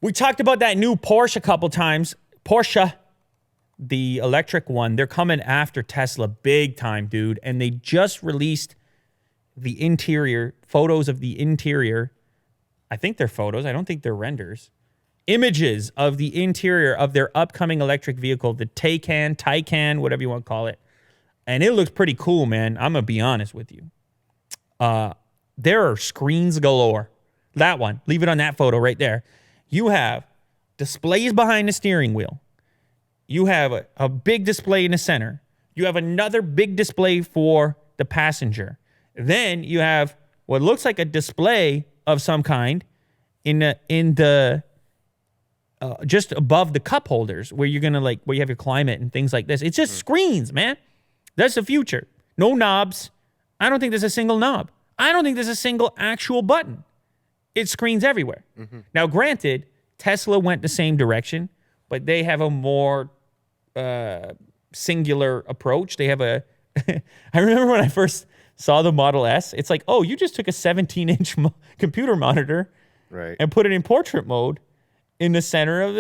We talked about that new Porsche a couple times. Porsche, the electric one, they're coming after Tesla big time, dude. And they just released the interior, photos of the interior. I think they're photos. I don't think they're renders. Images of the interior of their upcoming electric vehicle, the Taycan, whatever you want to call it. And it looks pretty cool, man. I'm going to be honest with you. There are screens galore. That one, leave it on that photo right there. You have displays behind the steering wheel. You have a big display in the center. You have another big display for the passenger. Then you have what looks like a display of some kind in the just above the cup holders where you're gonna where you have your climate and things like this. It's just screens, man. That's the future. No knobs. I don't think there's a single knob. I don't think there's a single actual button. It's screens everywhere. Mm-hmm. Now, granted, Tesla went the same direction, but they have a more singular approach. They have a... I remember when I first saw the Model S, it's like, oh, you just took a 17-inch computer monitor and put it in portrait mode in the center of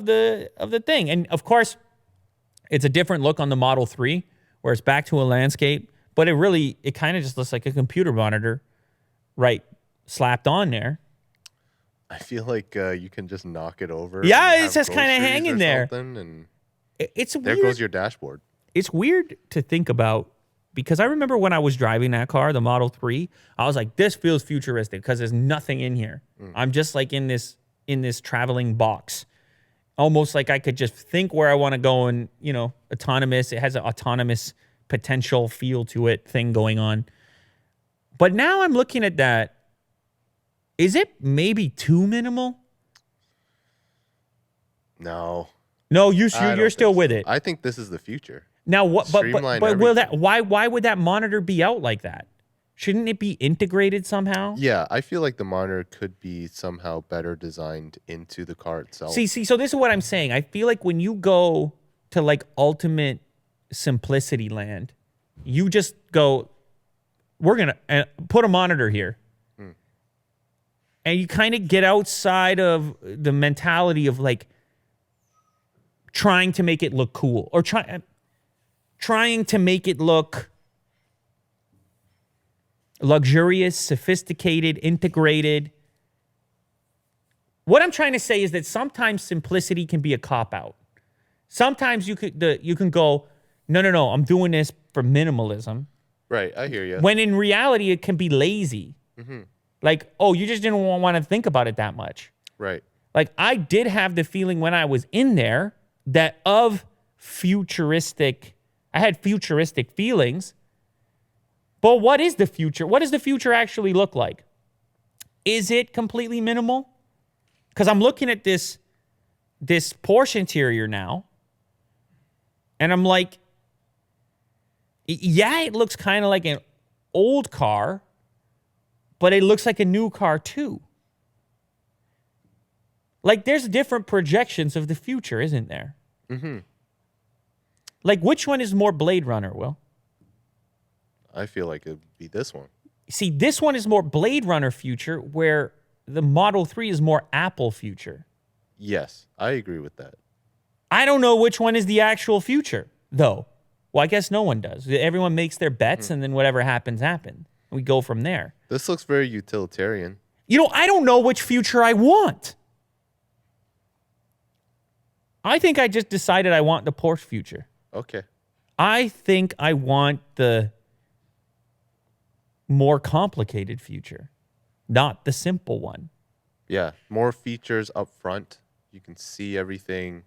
the thing. And, of course, it's a different look on the Model 3, where it's back to a landscape. But it kind of just looks like a computer monitor, slapped on there. I feel like you can just knock it over. Yeah, it's just kind of hanging there. And it's there weird. Goes your dashboard. It's weird to think about because I remember when I was driving that car, the Model 3, I was like, this feels futuristic because there's nothing in here. I'm just like in this traveling box. Almost like I could just think where I want to go and, autonomous. It has an autonomous potential feel to it thing going on. But now I'm looking at that. Is it maybe too minimal? No, you're still with it. I think this is the future. Now what? But will that? Why would that monitor be out like that? Shouldn't it be integrated somehow? Yeah, I feel like the monitor could be somehow better designed into the car itself. See. So this is what I'm saying. I feel like when you go to ultimate simplicity land, you just go, we're going to put a monitor here. And you kind of get outside of the mentality of trying to make it look cool or trying to make it look luxurious, sophisticated, integrated. What I'm trying to say is that sometimes simplicity can be a cop-out. Sometimes you can go, no, I'm doing this for minimalism. Right, I hear you. When in reality, it can be lazy. Mm-hmm. You just didn't want to think about it that much. Right. I did have the feeling when I was in there that I had futuristic feelings. But what is the future? What does the future actually look like? Is it completely minimal? Because I'm looking at this Porsche interior now, and I'm like, yeah, it looks kind of like an old car, but it looks like a new car too. There's different projections of the future, isn't there? Mm-hmm. Which one is more Blade Runner, Will? I feel like it would be this one. See, this one is more Blade Runner future, where the Model 3 is more Apple future. Yes, I agree with that. I don't know which one is the actual future, though. Well, I guess no one does. Everyone makes their bets, and then whatever happens. We go from there. This looks very utilitarian. I don't know which future I want. I think I just decided I want the Porsche future. Okay. I think I want the more complicated future, not the simple one. Yeah, more features up front. You can see everything.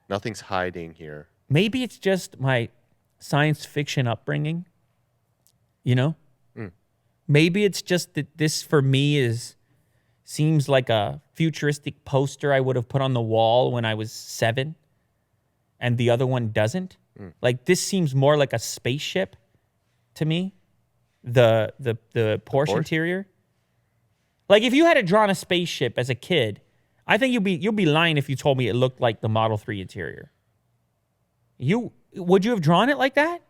Nothing's hiding here. Maybe it's just my science fiction upbringing, Maybe it's just that this, for me, seems like a futuristic poster I would have put on the wall when I was 7, and the other one doesn't. This seems more like a spaceship to me, the Porsche interior. If you had drawn a spaceship as a kid, I think you'll be lying if you told me it looked like the Model 3 interior. Would you have drawn it like that?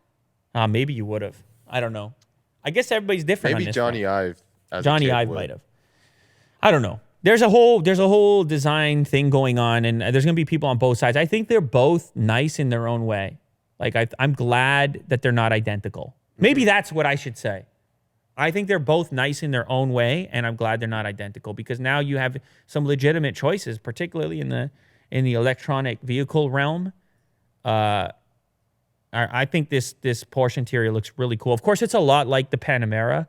Maybe you would have. I don't know. I guess everybody's different. Maybe on this Johnny one. Ive. Johnny Ive might have. I don't know. there's a whole design thing going on, and there's going to be people on both sides. I think they're both nice in their own way. Like I'm glad that they're not identical. Maybe that's what I should say. I think they're both nice in their own way, and I'm glad they're not identical because now you have some legitimate choices, particularly in the electronic vehicle realm. I think this Porsche interior looks really cool. Of course, it's a lot like the Panamera,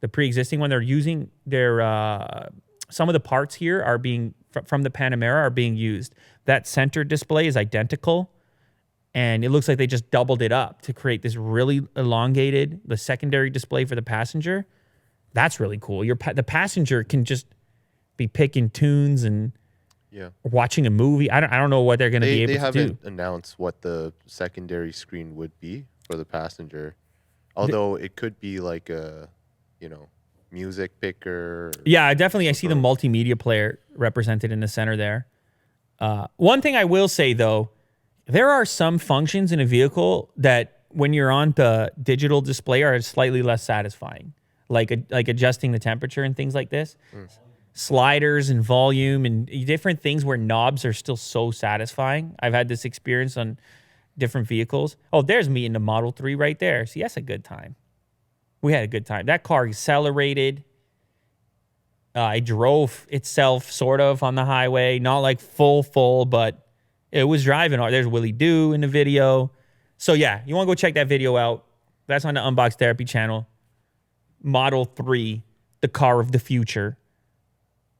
the pre-existing one. They're using their some of the parts here are being from the Panamera are being used. That center display is identical, and it looks like they just doubled it up to create this really elongated the secondary display for the passenger. That's really cool. The passenger can just be picking tunes and watching a movie. I don't know what they're going to be able to do. They haven't announced what the secondary screen would be for the passenger, although it could be like a, music picker. Yeah, definitely. I see the multimedia player represented in the center there. One thing I will say, though, there are some functions in a vehicle that when you're on the digital display are slightly less satisfying, like adjusting the temperature and things like this. Sliders and volume and different things where knobs are still so satisfying. I've had this experience on different vehicles. Oh, there's me in the Model 3 right there. See, that's a good time. We had a good time. That car accelerated. It drove itself sort of on the highway. Not like full, but it was driving. There's Willie Doo in the video. So yeah, you want to go check that video out. That's on the Unbox Therapy channel. Model 3, the car of the future.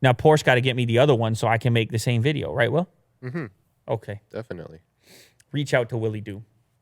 Now, Porsche got to get me the other one so I can make the same video, right, Will? Mm-hmm. Okay. Definitely. Reach out to Willie Doo.